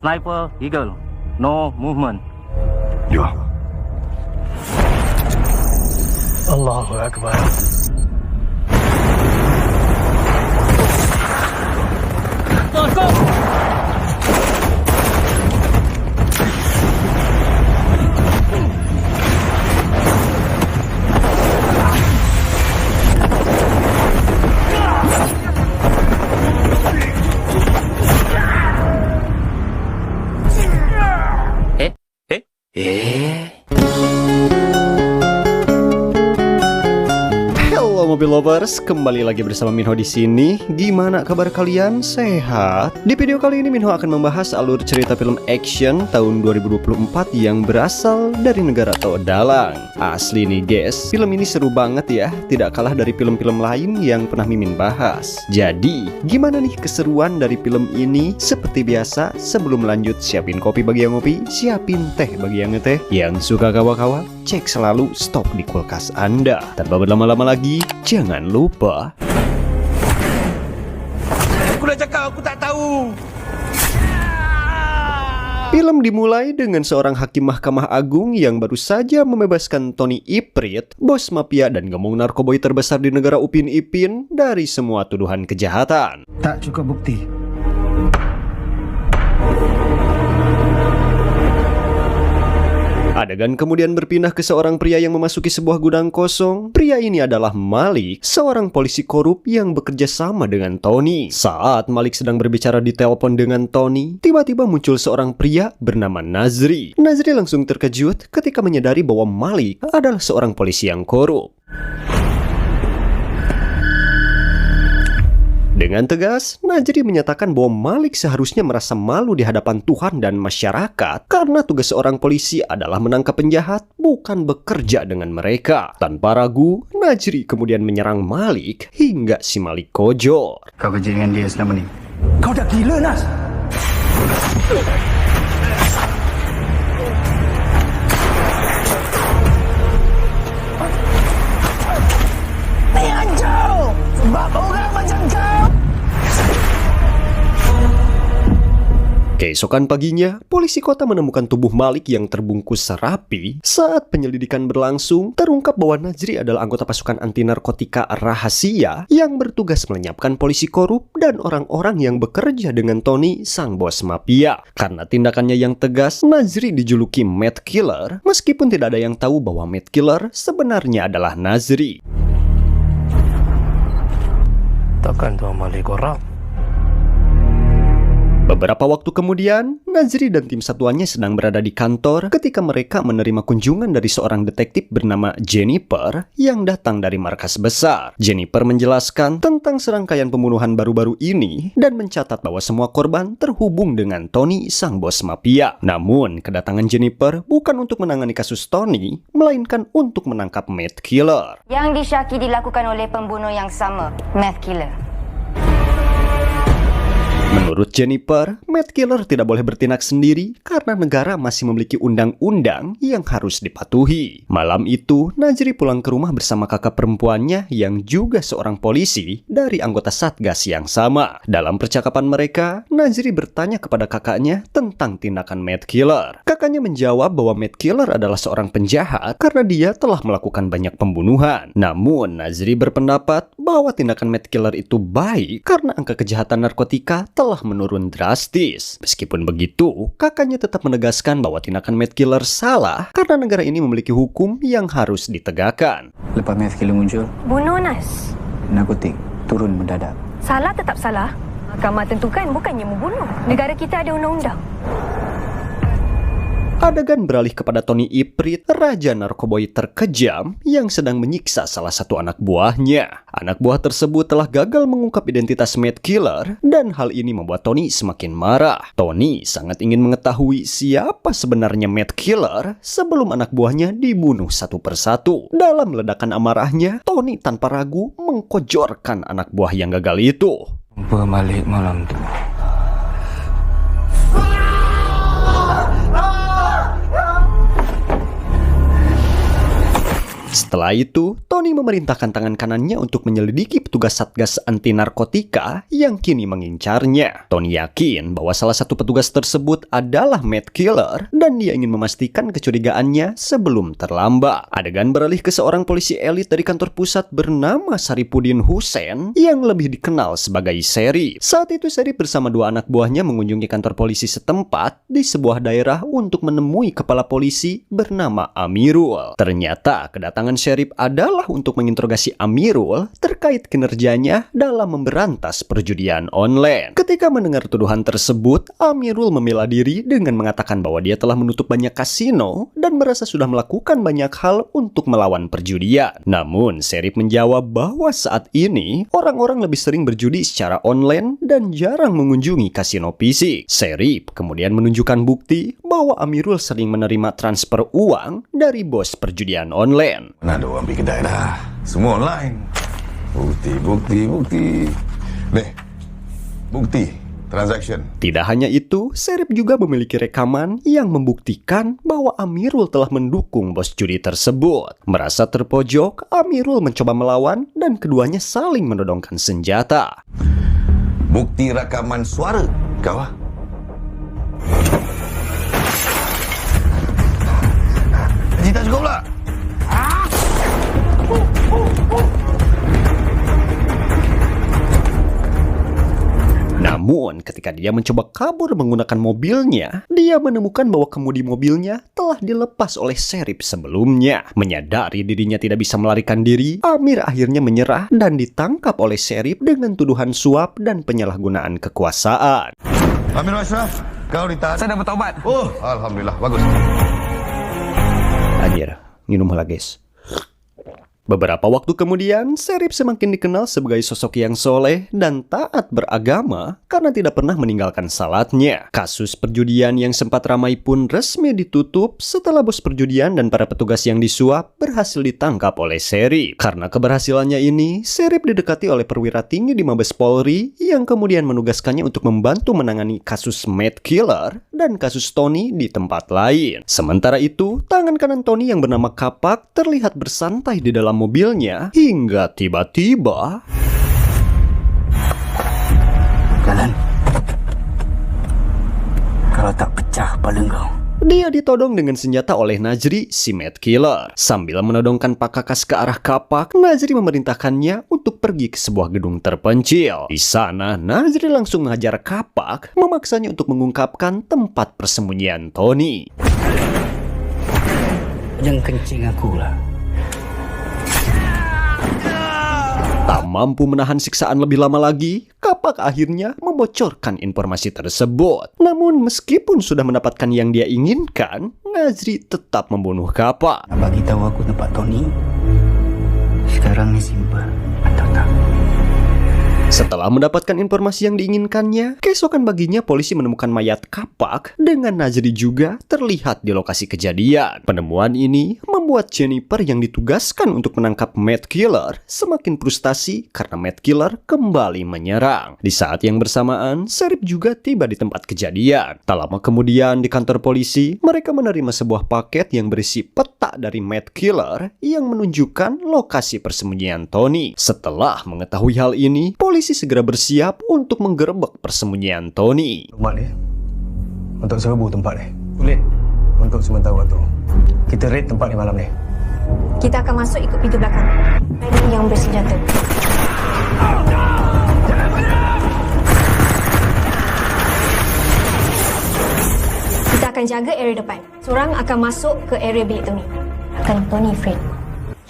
Sniper Eagle, no movement. Ya. Allahu Akbar. Halo Mobil Lovers, kembali lagi bersama Minho di sini. Gimana kabar kalian? Sehat? Di video kali ini Minho akan membahas alur cerita film action tahun 2024 yang berasal dari negara Todalang. Asli nih guys, film ini seru banget ya, tidak kalah dari film-film lain yang pernah Mimin bahas. Jadi, gimana nih keseruan dari film ini? Seperti biasa, sebelum lanjut siapin kopi bagi yang ngopi, siapin teh bagi yang ngeteh. Yang suka kawa-kawa, cek selalu stok di kulkas Anda. Tanpa berlama-lama lagi, jangan lupa. Aku dah cakap aku tak tahu. Film dimulai dengan seorang hakim Mahkamah Agung yang baru saja membebaskan Tony Iprit, bos mafia dan gemung narkoboy terbesar di negara Upin Ipin dari semua tuduhan kejahatan. Tak cukup bukti. Adegan kemudian berpindah ke seorang pria yang memasuki sebuah gudang kosong. Pria ini adalah Malik, seorang polisi korup yang bekerja sama dengan Tony. Saat Malik sedang berbicara di telepon dengan Tony, tiba-tiba muncul seorang pria bernama Nazri. Nazri langsung terkejut ketika menyadari bahwa Malik adalah seorang polisi yang korup. Dengan tegas, Nazri menyatakan bahwa Malik seharusnya merasa malu di hadapan Tuhan dan masyarakat karena tugas seorang polisi adalah menangkap penjahat, bukan bekerja dengan mereka. Tanpa ragu, Nazri kemudian menyerang Malik hingga si Malik kojor. Kau kerja dengan dia selama ni. Kau dah gila, Nas. Ni hancur! Sebab orang macam kau! Keesokan paginya, polisi kota menemukan tubuh Malik yang terbungkus rapi. Saat penyelidikan berlangsung, terungkap bahwa Nazri adalah anggota pasukan anti narkotika rahasia yang bertugas melenyapkan polisi korup dan orang-orang yang bekerja dengan Tony, sang bos mafia. Karena tindakannya yang tegas, Nazri dijuluki Mad Killer, meskipun tidak ada yang tahu bahwa Mad Killer sebenarnya adalah Nazri. Takkan Tuan Malik korang? Beberapa waktu kemudian, Nazri dan tim satuannya sedang berada di kantor ketika mereka menerima kunjungan dari seorang detektif bernama Jennifer yang datang dari markas besar. Jennifer menjelaskan tentang serangkaian pembunuhan baru-baru ini dan mencatat bahwa semua korban terhubung dengan Tony, sang bos mafia. Namun, kedatangan Jennifer bukan untuk menangani kasus Tony, melainkan untuk menangkap Mad Killer. Yang disyaki dilakukan oleh pembunuh yang sama, Mad Killer. Menurut Jennifer, Mad Killer tidak boleh bertindak sendiri karena negara masih memiliki undang-undang yang harus dipatuhi. Malam itu, Nazri pulang ke rumah bersama kakak perempuannya yang juga seorang polisi dari anggota Satgas yang sama. Dalam percakapan mereka, Nazri bertanya kepada kakaknya tentang tindakan Mad Killer. Kakaknya menjawab bahwa Mad Killer adalah seorang penjahat karena dia telah melakukan banyak pembunuhan. Namun, Nazri berpendapat bahwa tindakan Mad Killer itu baik karena angka kejahatan narkotika telah menurun drastis. Meskipun begitu, kakaknya tetap menegaskan bahwa tindakan Mad Killer salah karena negara ini memiliki hukum yang harus ditegakkan. Lepas Mad Killer muncul, Bunuh Nas. narkotik turun mendadak. Salah tetap salah. Mahkamah tentukan bukannya membunuh. Negara kita ada undang-undang. Adegan beralih kepada Tony Iprit, raja narkoboy terkejam yang sedang menyiksa salah satu anak buahnya. Anak buah tersebut telah gagal mengungkap identitas Mad Killer dan hal ini membuat Tony semakin marah. Tony sangat ingin mengetahui siapa sebenarnya Mad Killer sebelum anak buahnya dibunuh satu persatu. Dalam ledakan amarahnya, Tony tanpa ragu mengkojorkan anak buah yang gagal itu. Jumpa Malik malam tu. Setelah itu, Tony memerintahkan tangan kanannya untuk menyelidiki petugas Satgas Anti Narkotika yang kini mengincarnya. Tony yakin bahwa salah satu petugas tersebut adalah Matt Killer dan dia ingin memastikan kecurigaannya sebelum terlambat. Adegan beralih ke seorang polisi elit dari kantor pusat bernama Saripudin Hussein yang lebih dikenal sebagai Serif. Saat itu Serif bersama dua anak buahnya mengunjungi kantor polisi setempat di sebuah daerah untuk menemui kepala polisi bernama Amirul. Ternyata kedatangan Serif adalah untuk menginterogasi Amirul terkait kinerjanya dalam memberantas perjudian online. Ketika mendengar tuduhan tersebut, Amirul membela diri dengan mengatakan bahwa dia telah menutup banyak kasino dan merasa sudah melakukan banyak hal untuk melawan perjudian. Namun, Serif menjawab bahwa saat ini orang-orang lebih sering berjudi secara online dan jarang mengunjungi kasino fisik. Serif kemudian menunjukkan bukti bahwa Amirul sering menerima transfer uang dari bos perjudian online. Mana ada orang pergi kedai dah. Semua online. Bukti. Nih, bukti transaction. Tidak hanya itu, Serif juga memiliki rekaman yang membuktikan bahwa Amirul telah mendukung bos judi tersebut. Merasa terpojok, Amirul mencoba melawan dan keduanya saling menodongkan senjata. Bukti rakaman suara. Kau ah? Cerita cukup pula. Namun, ketika dia mencoba kabur menggunakan mobilnya, dia menemukan bahwa kemudi mobilnya telah dilepas oleh Serif sebelumnya. Menyadari dirinya tidak bisa melarikan diri, Amir akhirnya menyerah dan ditangkap oleh Serif dengan tuduhan suap dan penyalahgunaan kekuasaan. Amir Ashraf, kau ditahan. Saya dah bertaubat. Oh, alhamdulillah, bagus. Anjir, minum lah guys. Beberapa waktu kemudian, Serif semakin dikenal sebagai sosok yang soleh dan taat beragama karena tidak pernah meninggalkan salatnya. Kasus perjudian yang sempat ramai pun resmi ditutup setelah bos perjudian dan para petugas yang disuap berhasil ditangkap oleh Serif. Karena keberhasilannya ini, Serif didekati oleh perwira tinggi di Mabes Polri yang kemudian menugaskannya untuk membantu menangani kasus Matt Killer dan kasus Tony di tempat lain. Sementara itu, tangan kanan Tony yang bernama Kapak terlihat bersantai di dalam mobilnya hingga tiba-tiba Jalan. Kalau tak pecah kepala kau. dia ditodong dengan senjata oleh Najri, si Matt Killer. Sambil menodongkan pakakas ke arah Kapak, Najri memerintahkannya untuk pergi ke sebuah gedung terpencil. Di sana, Najri langsung menghajar Kapak, memaksanya untuk mengungkapkan tempat persembunyian Tony. Jangan kencing aku lah. Tak mampu menahan siksaan lebih lama lagi, Kapak akhirnya membocorkan informasi tersebut. Namun meskipun sudah mendapatkan yang dia inginkan, Najri tetap membunuh Kapak. Nak bagi tahu aku tempat Tony. Sekarang ni simple. Atau tak? Setelah mendapatkan informasi yang diinginkannya, keesokan baginya polisi menemukan mayat Kapak dengan Najri juga terlihat di lokasi kejadian. Penemuan ini membuat Jennifer yang ditugaskan untuk menangkap Matt Killer semakin frustasi karena Matt Killer kembali menyerang. Di saat yang bersamaan, Serif juga tiba di tempat kejadian. Tak lama kemudian di kantor polisi, mereka menerima sebuah paket yang berisi peta dari Matt Killer yang menunjukkan lokasi persembunyian Tony. Setelah mengetahui hal ini, polisi segera bersiap untuk menggerebek persembunyian Tony. Tempat ni untuk serbu tempat ni. Sulit untuk sementara waktu. Kita raid tempat ni malam ni. Kita akan masuk ikut pintu belakang. Ini yang bersenjata. Kita akan jaga area depan. Seorang akan masuk ke area bilik Tony. Akan Tony Fred.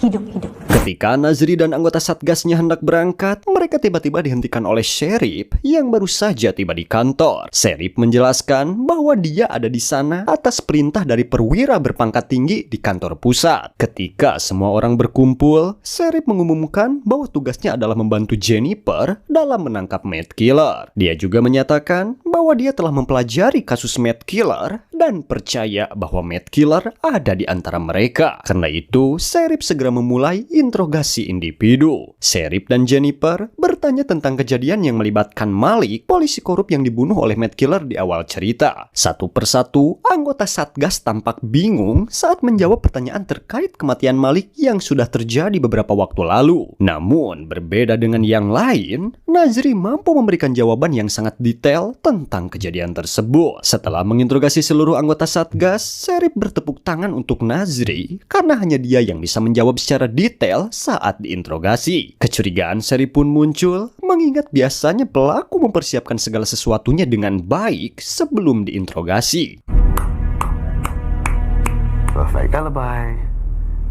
Hidup-hidup. Ketika Nazri dan anggota Satgasnya hendak berangkat, mereka tiba-tiba dihentikan oleh Serif yang baru saja tiba di kantor. Serif menjelaskan bahwa dia ada di sana atas perintah dari perwira berpangkat tinggi di kantor pusat. Ketika semua orang berkumpul, Serif mengumumkan bahwa tugasnya adalah membantu Jennifer dalam menangkap Matt Killer. Dia juga menyatakan bahwa dia telah mempelajari kasus Matt Killer dan percaya bahwa Matt Killer ada di antara mereka. Karena itu, Sheriff segera memulai interogasi individu. Sheriff dan Jennifer bertanya tentang kejadian yang melibatkan Malik, polisi korup yang dibunuh oleh Matt Killer di awal cerita. Satu persatu, anggota Satgas tampak bingung saat menjawab pertanyaan terkait kematian Malik yang sudah terjadi beberapa waktu lalu. Namun, berbeda dengan yang lain, Nazri mampu memberikan jawaban yang sangat detail tentang kejadian tersebut. Setelah menginterogasi seluruh anggota Satgas, Sheriff bertepuk tangan untuk Nazri karena hanya dia yang bisa menjawab secara detail saat diinterogasi. Kecurigaan Sheriff pun muncul, mengingat biasanya pelaku mempersiapkan segala sesuatunya dengan baik sebelum diinterogasi. Perfect alibi.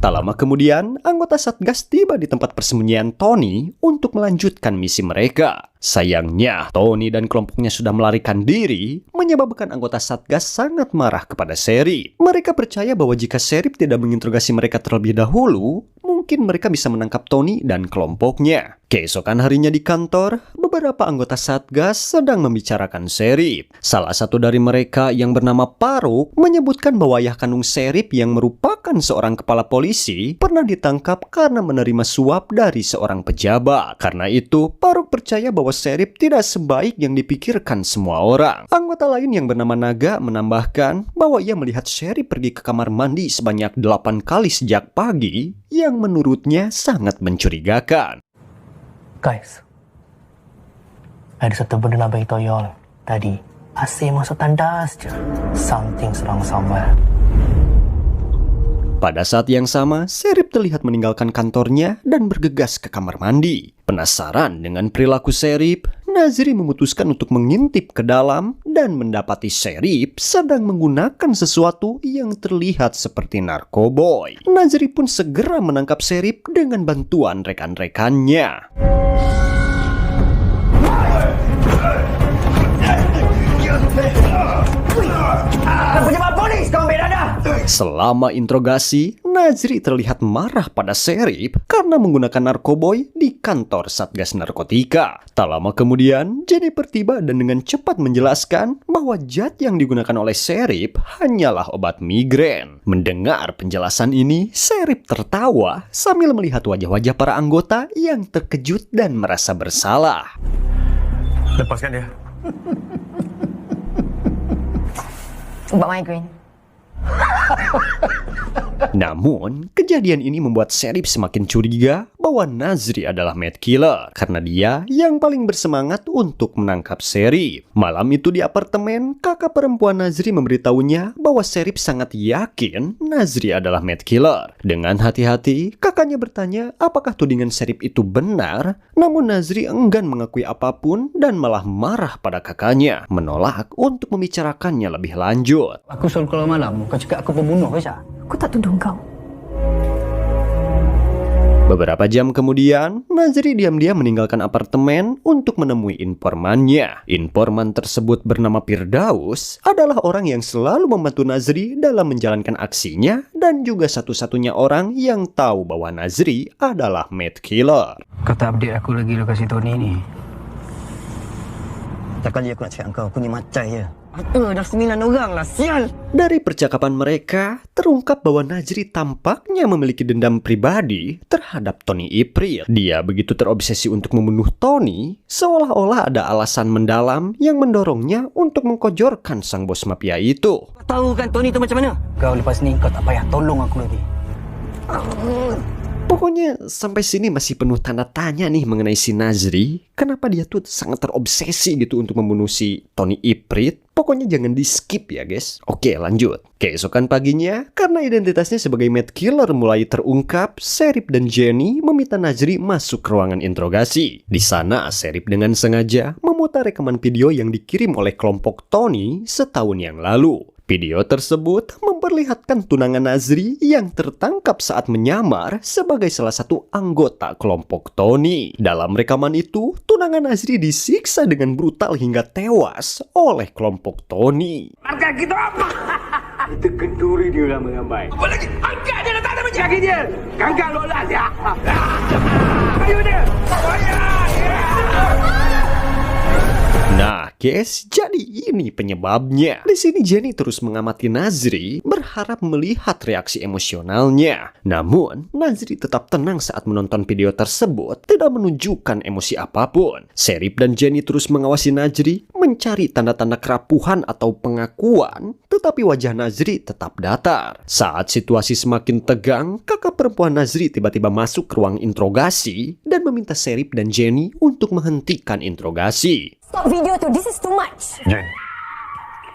Tak lama kemudian, anggota Satgas tiba di tempat persembunyian Tony untuk melanjutkan misi mereka. Sayangnya, Tony dan kelompoknya sudah melarikan diri, menyebabkan anggota Satgas sangat marah kepada Sheriff. Mereka percaya bahwa jika Sheriff tidak menginterogasi mereka terlebih dahulu, mungkin mereka bisa menangkap Tony dan kelompoknya. Keesokan harinya di kantor, beberapa anggota Satgas sedang membicarakan Sheriff. Salah satu dari mereka yang bernama Paruk menyebutkan bahwa ayah kandung Sheriff yang merupakan seorang kepala polisi pernah ditangkap karena menerima suap dari seorang pejabat. Karena itu, Paruk percaya bahwa Sheriff tidak sebaik yang dipikirkan semua orang. Anggota lain yang bernama Naga menambahkan bahwa ia melihat Sheriff pergi ke kamar mandi sebanyak 8 kali sejak pagi, yang menurutnya sangat mencurigakan. Guys, ada satu benda nak bagi toyol tadi. Asyik masuk tandas je. Something serang sambal. Pada saat yang sama, Sheriff terlihat meninggalkan kantornya dan bergegas ke kamar mandi. Penasaran dengan perilaku Sheriff, Nazri memutuskan untuk mengintip ke dalam dan mendapati Sheriff sedang menggunakan sesuatu yang terlihat seperti narkoboy. Nazri pun segera menangkap Sheriff dengan bantuan rekan-rekannya. Selama interogasi, Nazri terlihat marah pada Sheriff karena menggunakan narkoboy di kantor Satgas Narkotika. Tak lama kemudian, Jennifer tiba dan dengan cepat menjelaskan bahwa zat yang digunakan oleh Sheriff hanyalah obat migrain. Mendengar penjelasan ini, Sheriff tertawa sambil melihat wajah-wajah para anggota yang terkejut dan merasa bersalah. Lepaskan dia. Ubat migraine. Namun, kejadian ini membuat Sheriff semakin curiga bahwa Nazri adalah Matt Killer karena dia yang paling bersemangat untuk menangkap Sheriff. Malam itu di apartemen, kakak perempuan Nazri memberitahunya bahwa Sheriff sangat yakin Nazri adalah Matt Killer. Dengan hati-hati, kakaknya bertanya apakah tudingan Sheriff itu benar, namun Nazri enggan mengakui apapun dan malah marah pada kakaknya, menolak untuk membicarakannya lebih lanjut. Aku selalu keluar malam, kau cakap aku pembunuh, Aisyah. Aku tak tuduh kau. Beberapa jam kemudian, Nazri diam-diam meninggalkan apartemen untuk menemui informannya. Informan tersebut bernama Firdaus adalah orang yang selalu membantu Nazri dalam menjalankan aksinya dan juga satu-satunya orang yang tahu bahwa Nazri adalah Matt Killer. Kau tak update aku lagi lokasi Tony ni. Takkan je aku nak cakap kau, aku ni macai je. Dah 9 orang lah, sial. Dari percakapan mereka, terungkap bahwa Nazri tampaknya memiliki dendam pribadi terhadap Tony Iprit. Dia begitu terobsesi untuk membunuh Tony, seolah-olah ada alasan mendalam yang mendorongnya untuk mengkojorkan sang bos mafia itu. Kau tahu kan Tony tu macam mana? Kau lepas ni kau tak payah tolong aku lagi. Pokoknya sampai sini masih penuh tanda tanya nih mengenai si Nazri. Kenapa dia tuh sangat terobsesi gitu untuk membunuh si Tony Iprit. Pokoknya jangan di skip ya guys. Oke lanjut. Keesokan paginya, karena identitasnya sebagai Matt Killer mulai terungkap, Sheriff dan Jenny meminta Nazri masuk ke ruangan interogasi. Di sana, Sheriff dengan sengaja memutar rekaman video yang dikirim oleh kelompok Tony setahun yang lalu. Video tersebut memperlihatkan tunangan Nazri yang tertangkap saat menyamar sebagai salah satu anggota kelompok Tony. Dalam rekaman itu, tunangan Nazri disiksa dengan brutal hingga tewas oleh kelompok Tony. Angkat kita apa? Itu kenduri dia lah mengambai. Apa lagi? Angkat dia letak ada macam dia. Ganggang lolas ya. Ayo dia. Nah, guys, jadi ini penyebabnya. Di sini Jenny terus mengamati Nazri, berharap melihat reaksi emosionalnya. Namun, Nazri tetap tenang saat menonton video tersebut, tidak menunjukkan emosi apapun. Sherif dan Jenny terus mengawasi Nazri, mencari tanda-tanda kerapuhan atau pengakuan, tetapi wajah Nazri tetap datar. Saat situasi semakin tegang, kakak perempuan Nazri tiba-tiba masuk ke ruang interogasi dan meminta Sherif dan Jenny untuk menghentikan interogasi. Stop video tu, this is too much. Jen,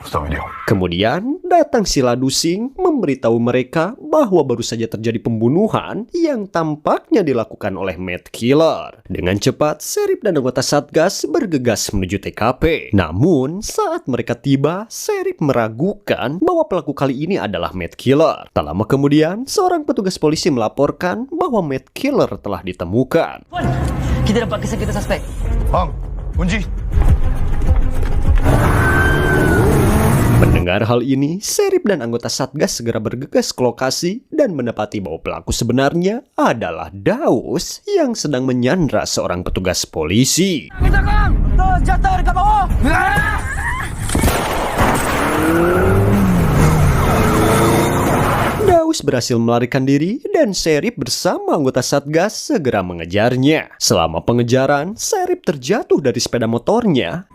stop video. Kemudian datang si Ladusing memberitahu mereka bahwa baru saja terjadi pembunuhan yang tampaknya dilakukan oleh Mad Killer. Dengan cepat, Sherif dan anggota Satgas bergegas menuju TKP. Namun, saat mereka tiba, Sherif meragukan bahwa pelaku kali ini adalah Mad Killer. Tak lama kemudian, seorang petugas polisi melaporkan bahwa Mad Killer telah ditemukan. Kita dapat kesan kita suspek. Bang, kunci. Mendengar hal ini, Sherif dan anggota Satgas segera bergegas ke lokasi dan mendapati bahwa pelaku sebenarnya adalah Daus yang sedang menyandra seorang petugas polisi. Jatuh dekat bawah. Daus berhasil melarikan diri dan Sherif bersama anggota Satgas segera mengejarnya. Selama pengejaran, Sherif terjatuh dari sepeda motornya.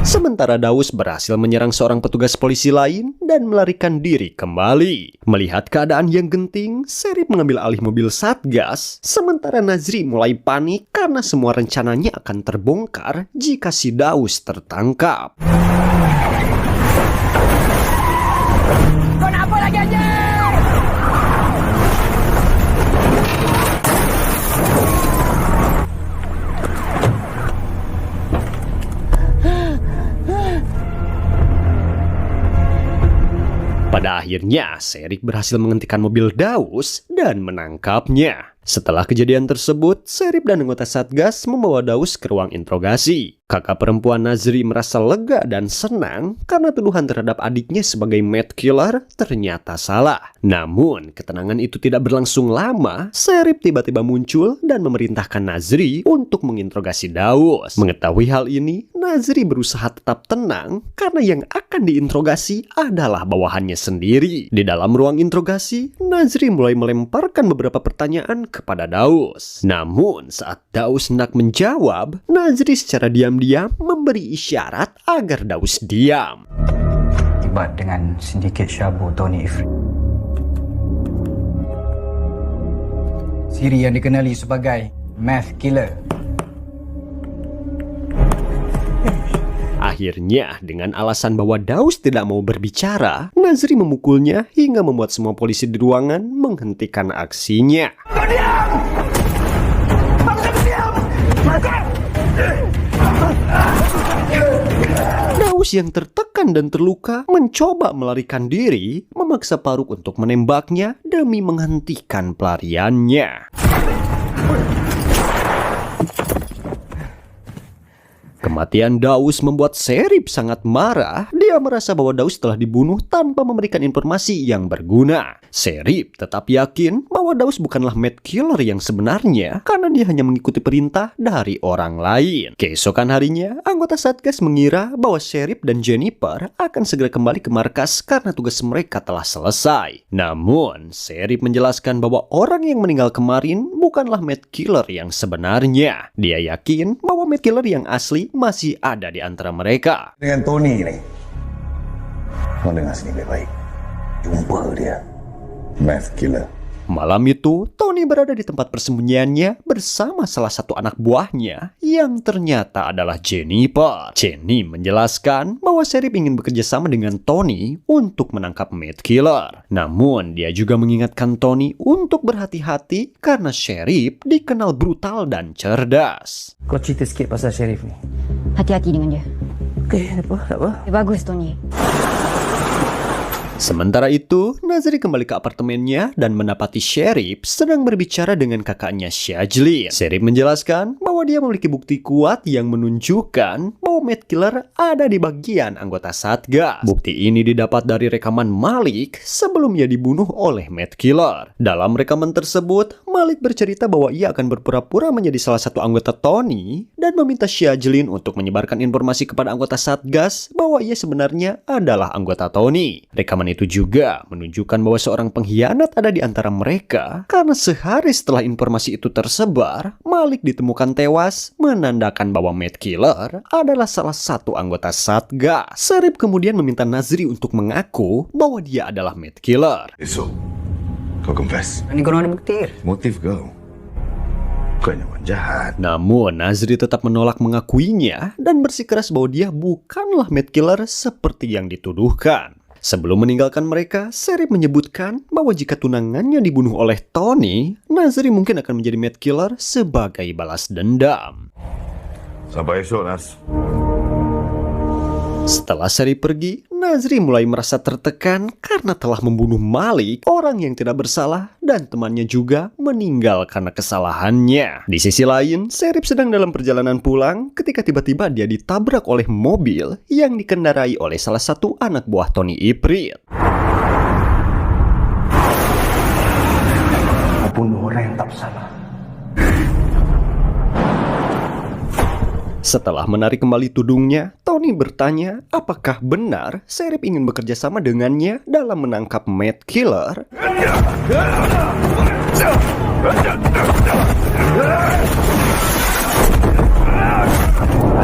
Sementara Daus berhasil menyerang seorang petugas polisi lain dan melarikan diri kembali. Melihat keadaan yang genting, Sherif mengambil alih mobil Satgas, sementara Nazri mulai panik karena semua rencananya akan terbongkar jika si Daus tertangkap. Kau nak apa lagi aja? Pada akhirnya, Sherif berhasil menghentikan mobil Daus dan menangkapnya. Setelah kejadian tersebut, Sherif dan anggota Satgas membawa Daus ke ruang interogasi. Kakak perempuan Nazri merasa lega dan senang karena tuduhan terhadap adiknya sebagai Mad Killer ternyata salah. Namun, ketenangan itu tidak berlangsung lama. Sherif tiba-tiba muncul dan memerintahkan Nazri untuk menginterogasi Daus. Mengetahui hal ini, Nazri berusaha tetap tenang karena yang akan diinterogasi adalah bawahannya sendiri. Di dalam ruang interogasi, Nazri mulai melemparkan beberapa pertanyaan kepada Daus. Namun, saat Daus hendak menjawab, Nazri secara diam-diam memberi isyarat agar Daus diam. Terlibat dengan sindiket Syabu Tony Ifrit. Siri yang dikenali sebagai Mad Killer. Akhirnya, dengan alasan bahwa Daus tidak mau berbicara, Nazri memukulnya hingga membuat semua polisi di ruangan menghentikan aksinya. Daus yang tertekan dan terluka mencoba melarikan diri, memaksa Faruk untuk menembaknya demi menghentikan pelariannya. Kematian Daus membuat Sherif sangat marah. Dia merasa bahwa Daus telah dibunuh tanpa memberikan informasi yang berguna. Sherif tetap yakin bahwa Daus bukanlah Mad Killer yang sebenarnya karena dia hanya mengikuti perintah dari orang lain. Keesokan harinya, anggota Satgas mengira bahwa Sherif dan Jennifer akan segera kembali ke markas karena tugas mereka telah selesai. Namun, Sherif menjelaskan bahwa orang yang meninggal kemarin bukanlah Mad Killer yang sebenarnya. Dia yakin bahwa Mad Killer yang asli masih ada di antara mereka. Dengan Tony ni, kau dengar sini baik-baik. Jumpa dia, Mad Killer. Malam itu, Tony berada di tempat persembunyiannya bersama salah satu anak buahnya yang ternyata adalah Jennifer. Jenny menjelaskan bahwa Sherif ingin bekerja sama dengan Tony untuk menangkap Mad Killer. Namun, dia juga mengingatkan Tony untuk berhati-hati karena Sherif dikenal brutal dan cerdas. Kau cerita sikit pasal Sherif ni. Hati-hati dengan dia. Okey, tak apa. Dia bagus, Tony. Sementara itu, Nazri kembali ke apartemennya dan mendapati Sheriff sedang berbicara dengan kakaknya Shajlin. Sheriff menjelaskan bahwa dia memiliki bukti kuat yang menunjukkan bahwa Matt Killer ada di bagian anggota Satgas. Bukti ini didapat dari rekaman Malik sebelum ia dibunuh oleh Matt Killer. Dalam rekaman tersebut, Malik bercerita bahwa ia akan berpura-pura menjadi salah satu anggota Tony dan meminta Shajlin untuk menyebarkan informasi kepada anggota Satgas bahwa ia sebenarnya adalah anggota Tony. Rekaman itu juga menunjukkan bahwa seorang pengkhianat ada di antara mereka karena sehari setelah informasi itu tersebar, Malik ditemukan tewas, menandakan bahwa Matt Killer adalah salah satu anggota Satgas. Sheriff kemudian meminta Nazri untuk mengaku bahwa dia adalah Matt Killer. Esok, kau confess. Ini korang ada bukti. Motif kau. Bukannya orang jahat. Namun, Nazri tetap menolak mengakuinya dan bersikeras bahwa dia bukanlah Matt Killer seperti yang dituduhkan. Sebelum meninggalkan mereka, Sheriff menyebutkan bahwa jika tunangannya dibunuh oleh Tony, Nazri mungkin akan menjadi Matt Killer sebagai balas dendam. Sampai esok, Nas. Setelah Sheriff pergi, Nazri mulai merasa tertekan karena telah membunuh Malik, orang yang tidak bersalah, dan temannya juga meninggal karena kesalahannya. Di sisi lain, Sheriff sedang dalam perjalanan pulang ketika tiba-tiba dia ditabrak oleh mobil yang dikendarai oleh salah satu anak buah Tony Iprit. Bunuh orang yang tak bersalah. Setelah menarik kembali tudungnya, Tony bertanya apakah benar Sheriff ingin bekerja sama dengannya dalam menangkap Matt Killer.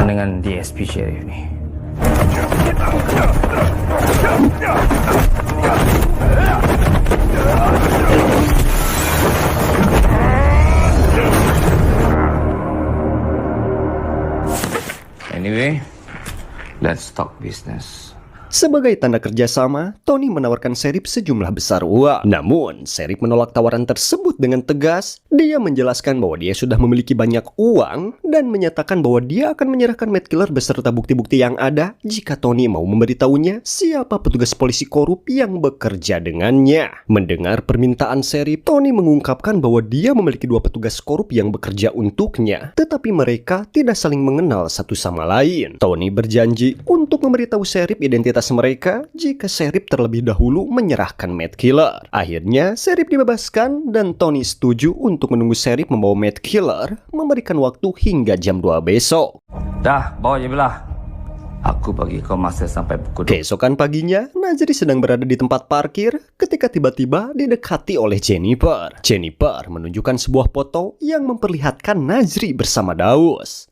Dengan DSP Sheriff ni. Anyway, let's talk business. Sebagai tanda kerjasama, Tony menawarkan Sheriff sejumlah besar uang. Namun, Sheriff menolak tawaran tersebut dengan tegas. Dia menjelaskan bahwa dia sudah memiliki banyak uang dan menyatakan bahwa dia akan menyerahkan Matt Killer beserta bukti-bukti yang ada jika Tony mau memberitahunya siapa petugas polisi korup yang bekerja dengannya. Mendengar permintaan Sheriff, Tony mengungkapkan bahwa dia memiliki 2 petugas korup yang bekerja untuknya, tetapi mereka tidak saling mengenal satu sama lain. Tony berjanji untuk memberitahu Sheriff identitas mereka jika Sheriff terlebih dahulu menyerahkan Matt Killer. Akhirnya, Sheriff dibebaskan dan Tony setuju untuk menunggu Sheriff membawa Matt Killer, memberikan waktu hingga jam 2 besok. Dah, bawa je belah. Aku bagi kau masa sampai pukul 2. Keesokan paginya, Nazri sedang berada di tempat parkir ketika tiba-tiba didekati oleh Jennifer. Jennifer menunjukkan sebuah foto yang memperlihatkan Nazri bersama Daus.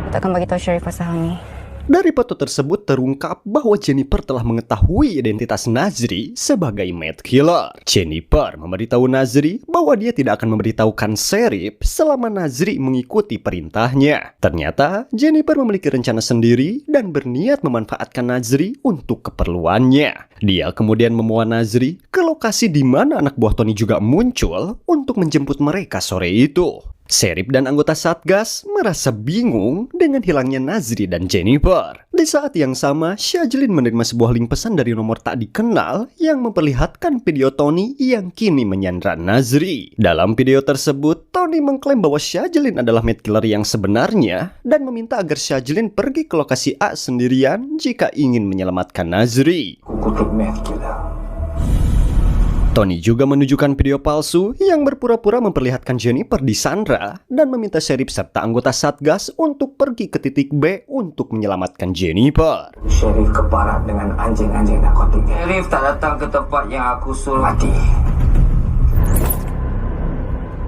Takkan bagi tahu Sheriff pasal ni. Dari foto tersebut terungkap bahwa Jennifer telah mengetahui identitas Nazri sebagai Matt Killer. Jennifer memberitahu Nazri bahwa dia tidak akan memberitahukan Sheriff selama Nazri mengikuti perintahnya. Ternyata Jennifer memiliki rencana sendiri dan berniat memanfaatkan Nazri untuk keperluannya. Dia kemudian membawa Nazri ke lokasi di mana anak buah Tony juga muncul untuk menjemput mereka sore itu. Sheriff dan anggota Satgas merasa bingung dengan hilangnya Nazri dan Jennifer. Di saat yang sama, Shajlin menerima sebuah link pesan dari nomor tak dikenal yang memperlihatkan video Tony yang kini menyandra Nazri. Dalam video tersebut, Tony mengklaim bahwa Shajlin adalah Matt Killer yang sebenarnya dan meminta agar Shajlin pergi ke lokasi A sendirian jika ingin menyelamatkan Nazri. Tony juga menunjukkan video palsu yang berpura-pura memperlihatkan Jennifer disandra dan meminta Sheriff serta anggota Satgas untuk pergi ke titik B untuk menyelamatkan Jennifer. Sheriff ke barat dengan anjing-anjing narkotik. Sheriff tak datang ke tempat yang aku suruh. Mati.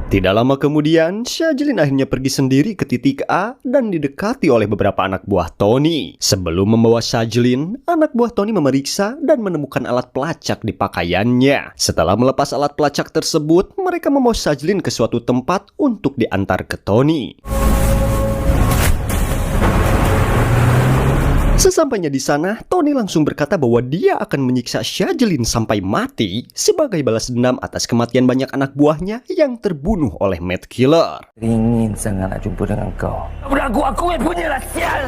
Tidak lama kemudian, Shajlin akhirnya pergi sendiri ke titik A dan didekati oleh beberapa anak buah Tony. Sebelum membawa Shajlin, anak buah Tony memeriksa dan menemukan alat pelacak di pakaiannya. Setelah melepas alat pelacak tersebut, mereka membawa Shajlin ke suatu tempat untuk diantar ke Tony. Sesampainya di sana, Tony langsung berkata bahwa dia akan menyiksa Shajlin sampai mati sebagai balas dendam atas kematian banyak anak buahnya yang terbunuh oleh Matt Killer. Ingin sangat nak jumpa dengan kau. Aku yang punya lah, sial!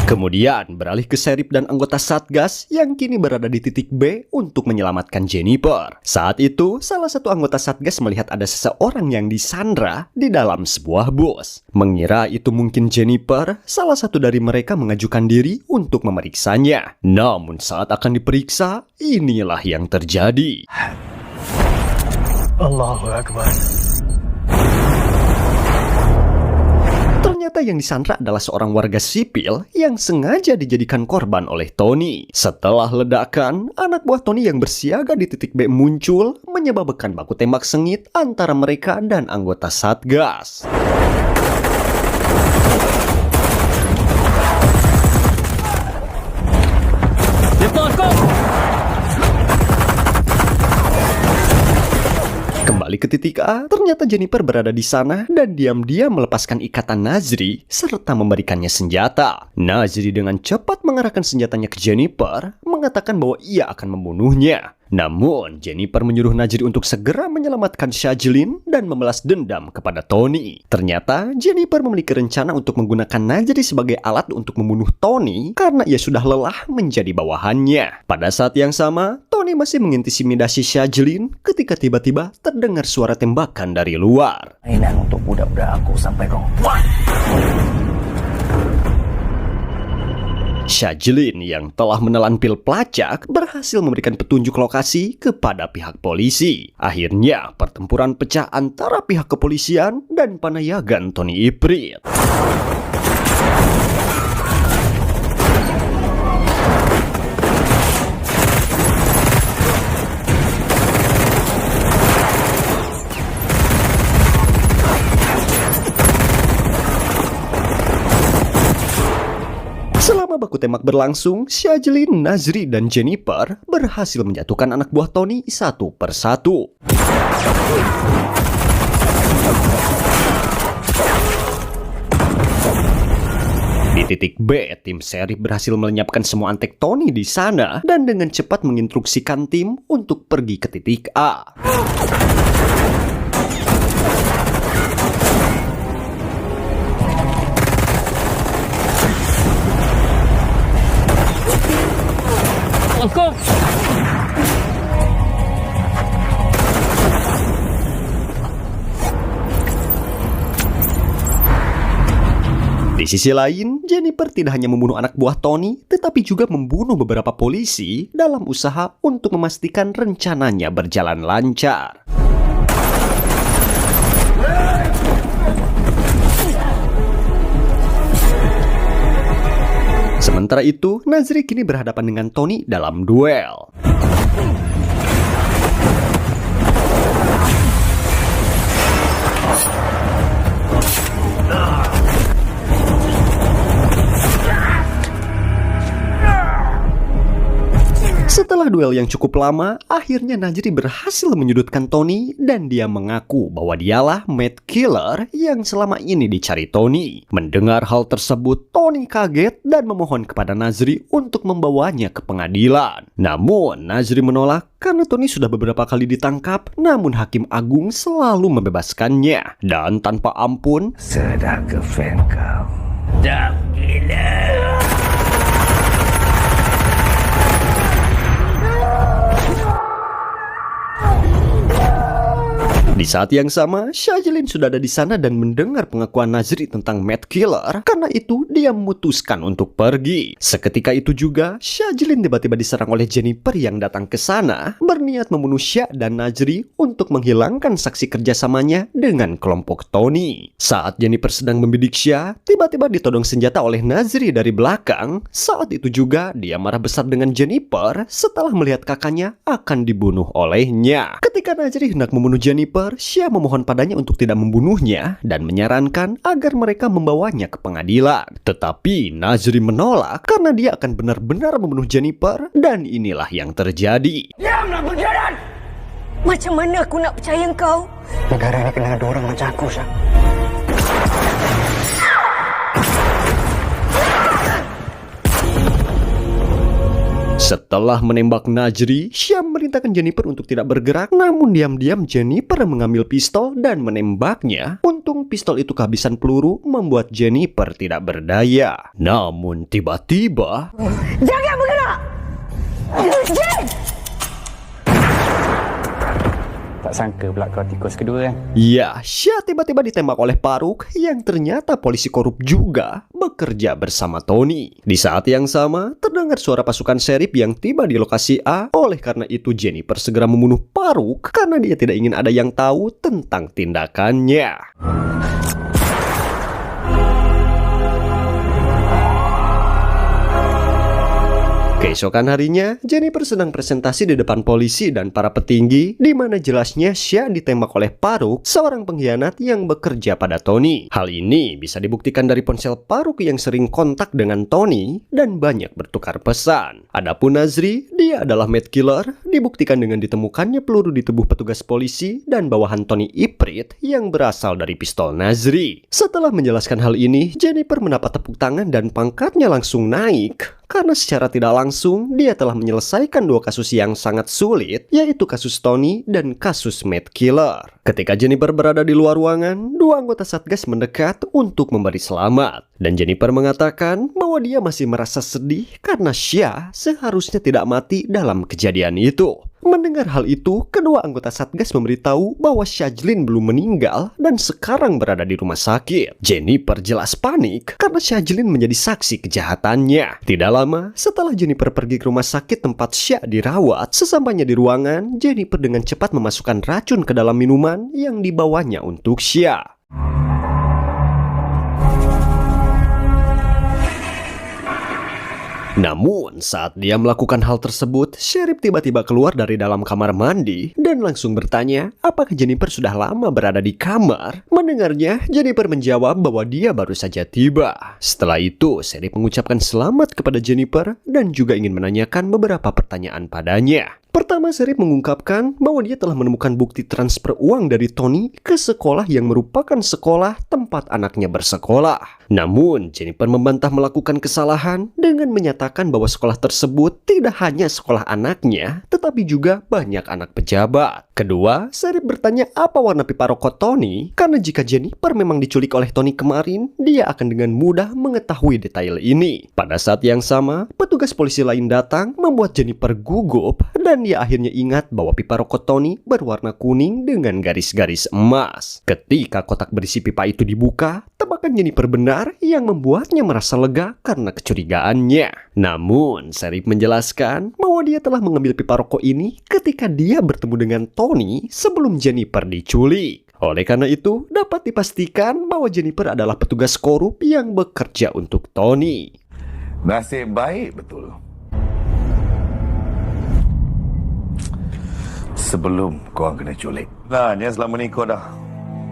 Kemudian beralih ke Sheriff dan anggota Satgas yang kini berada di titik B untuk menyelamatkan Jennifer. Saat itu, salah satu anggota Satgas melihat ada seseorang yang disandra di dalam sebuah bus. Mengira itu mungkin Jennifer, salah satu dari mereka mengajukan diri untuk memeriksanya. Namun saat akan diperiksa, inilah yang terjadi. Allahu Akbar. Ternyata yang disandra adalah seorang warga sipil yang sengaja dijadikan korban oleh Tony. Setelah ledakan, anak buah Tony yang bersiaga di titik B muncul, menyebabkan baku tembak sengit antara mereka dan anggota Satgas. Kembali ke titik A, ternyata Jennifer berada di sana dan diam-diam melepaskan ikatan Nazri serta memberikannya senjata. Nazri dengan cepat mengarahkan senjatanya ke Jennifer, mengatakan bahwa ia akan membunuhnya. Namun, Jennifer menyuruh Nazri untuk segera menyelamatkan Shajlin dan membalas dendam kepada Tony. Ternyata, Jennifer memiliki rencana untuk menggunakan Nazri sebagai alat untuk membunuh Tony karena ia sudah lelah menjadi bawahannya. Pada saat yang sama, Tony masih mengintimidasi Shajlin ketika tiba-tiba terdengar suara tembakan dari luar. Mainan untuk budak-budak aku sampai kau puas. Shajlin yang telah menelan pil pelacak berhasil memberikan petunjuk lokasi kepada pihak polisi. Akhirnya, pertempuran pecah antara pihak kepolisian dan panayagan Tony Ifrit. Selama baku tembak berlangsung, Shajlin, Nazri, dan Jennifer berhasil menjatuhkan anak buah Tony satu persatu. Di titik B, tim Sheriff berhasil melenyapkan semua antek Tony di sana dan dengan cepat menginstruksikan tim untuk pergi ke titik A. Di sisi lain, Jennifer tidak hanya membunuh anak buah Tony, tetapi juga membunuh beberapa polisi dalam usaha untuk memastikan rencananya berjalan lancar. Sementara itu, Nazri kini berhadapan dengan Tony dalam duel. Setelah duel yang cukup lama, akhirnya Nazri berhasil menyudutkan Tony dan dia mengaku bahwa dialah Mad Killer yang selama ini dicari Tony. Mendengar hal tersebut, Tony kaget dan memohon kepada Nazri untuk membawanya ke pengadilan. Namun, Nazri menolak karena Tony sudah beberapa kali ditangkap, namun Hakim Agung selalu membebaskannya. Dan tanpa ampun, Sedar ke fan kau. Dah gila. di saat yang sama, Shajlin sudah ada di sana dan mendengar pengakuan Nazri tentang Mad Killer. Karena itu, dia memutuskan untuk pergi. Seketika itu juga, Shajlin tiba-tiba diserang oleh Jennifer yang datang ke sana, berniat membunuh Shah dan Nazri untuk menghilangkan saksi kerjasamanya dengan kelompok Tony. Saat Jennifer sedang membidik Shah, tiba-tiba ditodong senjata oleh Nazri dari belakang. Saat itu juga, dia marah besar dengan Jennifer setelah melihat kakaknya akan dibunuh olehnya. Ketika Nazri hendak membunuh Jennifer, Shah memohon padanya untuk tidak membunuhnya dan menyarankan agar mereka membawanya ke pengadilan. Tetapi Nazri menolak karena dia akan benar-benar membunuh Jennifer dan inilah yang terjadi. Diamlah berjalan! Macam mana aku nak percaya kau? Negara ini kena ada orang macam aku, Syah. Setelah menembak Najri, Syam memerintahkan Jennifer untuk tidak bergerak, namun diam-diam Jennifer mengambil pistol dan menembaknya. Untung pistol itu kehabisan peluru, membuat Jennifer tidak berdaya. Namun tiba-tiba... Jangan bergerak! Jen! Tak sangka pula kau tikus kedua kan? Ya, Syah tiba-tiba ditembak oleh Paruk yang ternyata polisi korup juga bekerja bersama Tony. Di saat yang sama, terdengar suara pasukan serif yang tiba di lokasi A. Oleh karena itu, Jennifer segera membunuh Paruk karena dia tidak ingin ada yang tahu tentang tindakannya. Keesokan harinya, Jennifer sedang presentasi di depan polisi dan para petinggi, di mana jelasnya Syah ditembak oleh Paruk, seorang pengkhianat yang bekerja pada Tony. Hal ini bisa dibuktikan dari ponsel Paruk yang sering kontak dengan Tony dan banyak bertukar pesan. Adapun Nazri, dia adalah mad killer, dibuktikan dengan ditemukannya peluru di tubuh petugas polisi dan bawahan Tony Iprit yang berasal dari pistol Nazri. Setelah menjelaskan hal ini, Jennifer mendapat tepuk tangan dan pangkatnya langsung naik. Karena secara tidak langsung, dia telah menyelesaikan dua kasus yang sangat sulit, yaitu kasus Tony dan kasus mad killer. Ketika Jennifer berada di luar ruangan, dua anggota Satgas mendekat untuk memberi selamat. Dan Jennifer mengatakan bahwa dia masih merasa sedih karena Syah seharusnya tidak mati dalam kejadian itu. Mendengar hal itu, kedua anggota Satgas memberitahu bahwa Syajlin belum meninggal dan sekarang berada di rumah sakit. Jennifer jelas panik karena Syajlin menjadi saksi kejahatannya. Tidak lama setelah Jennifer pergi ke rumah sakit tempat Syah dirawat, sesampainya di ruangan, Jennifer dengan cepat memasukkan racun ke dalam minuman yang dibawanya untuk Syah. Namun, saat dia melakukan hal tersebut, Sheriff tiba-tiba keluar dari dalam kamar mandi dan langsung bertanya apakah Jennifer sudah lama berada di kamar. Mendengarnya, Jennifer menjawab bahwa dia baru saja tiba. Setelah itu, Sheriff mengucapkan selamat kepada Jennifer dan juga ingin menanyakan beberapa pertanyaan padanya. Pertama, Sheriff mengungkapkan bahwa dia telah menemukan bukti transfer uang dari Tony ke sekolah yang merupakan sekolah tempat anaknya bersekolah. Namun, Jennifer membantah melakukan kesalahan dengan menyatakan bahwa sekolah tersebut tidak hanya sekolah anaknya, tetapi juga banyak anak pejabat. Kedua, Sheriff bertanya apa warna pipa rokok Tony, karena jika Jennifer memang diculik oleh Tony kemarin, dia akan dengan mudah mengetahui detail ini. Pada saat yang sama, petugas polisi lain datang membuat Jennifer gugup dan dia akhirnya ingat bahwa pipa rokok Tony berwarna kuning dengan garis-garis emas. Ketika kotak berisi pipa itu dibuka, tebakan Jennifer benar yang membuatnya merasa lega karena kecurigaannya. Namun, Sheriff menjelaskan bahwa dia telah mengambil pipa rokok ini ketika dia bertemu dengan Tony sebelum Jennifer diculik. Oleh karena itu, dapat dipastikan bahwa Jennifer adalah petugas korup yang bekerja untuk Tony. Nasib baik betul. Sebelum korang kena culik. Nah, ni selama ni kau dah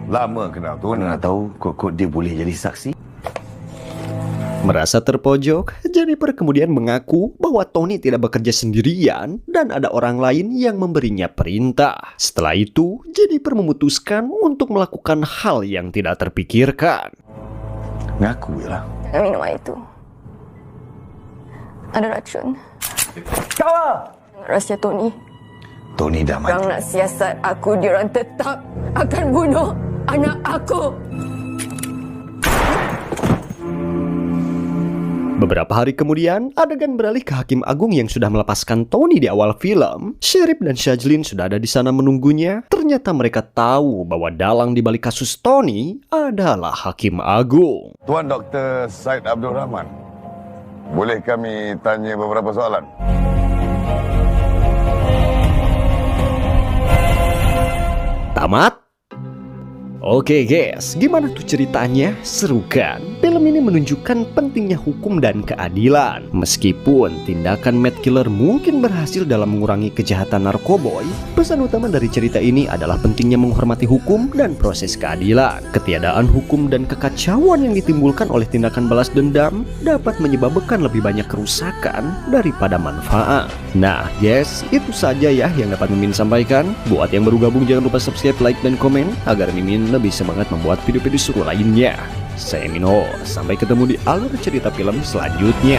lama kenal tu. Mana nak tahu kok dia boleh jadi saksi? Merasa terpojok, Jennifer kemudian mengaku bahwa Tony tidak bekerja sendirian dan ada orang lain yang memberinya perintah. Setelah itu, Jennifer memutuskan untuk melakukan hal yang tidak terpikirkan. Ngaku je lah. Jangan minum air itu. Ada racun. Kau Rahsia Tony. Tony dah mati. Orang nak siasat aku, diorang tetap akan bunuh anak aku. Beberapa hari kemudian, adegan beralih ke Hakim Agung yang sudah melepaskan Tony di awal film. Sheriff dan Syajlin sudah ada di sana menunggunya. Ternyata mereka tahu bahwa dalang di balik kasus Tony adalah Hakim Agung. Tuan Dr. Said Abdul Rahman, boleh kami tanya beberapa soalan? Tamat? Oke guys, gimana tuh ceritanya? Seru kan? Film ini menunjukkan pentingnya hukum dan keadilan. Meskipun tindakan mad killer mungkin berhasil dalam mengurangi kejahatan narkoboy, pesan utama dari cerita ini adalah pentingnya menghormati hukum dan proses keadilan. Ketiadaan hukum dan kekacauan yang ditimbulkan oleh tindakan balas dendam dapat menyebabkan lebih banyak kerusakan daripada manfaat. Nah guys, itu saja ya yang dapat Mimin sampaikan. Buat yang baru gabung jangan lupa subscribe, like, dan komen agar Mimin lebih semangat membuat video-video seru lainnya. Saya Minho, sampai ketemu di alur cerita film selanjutnya.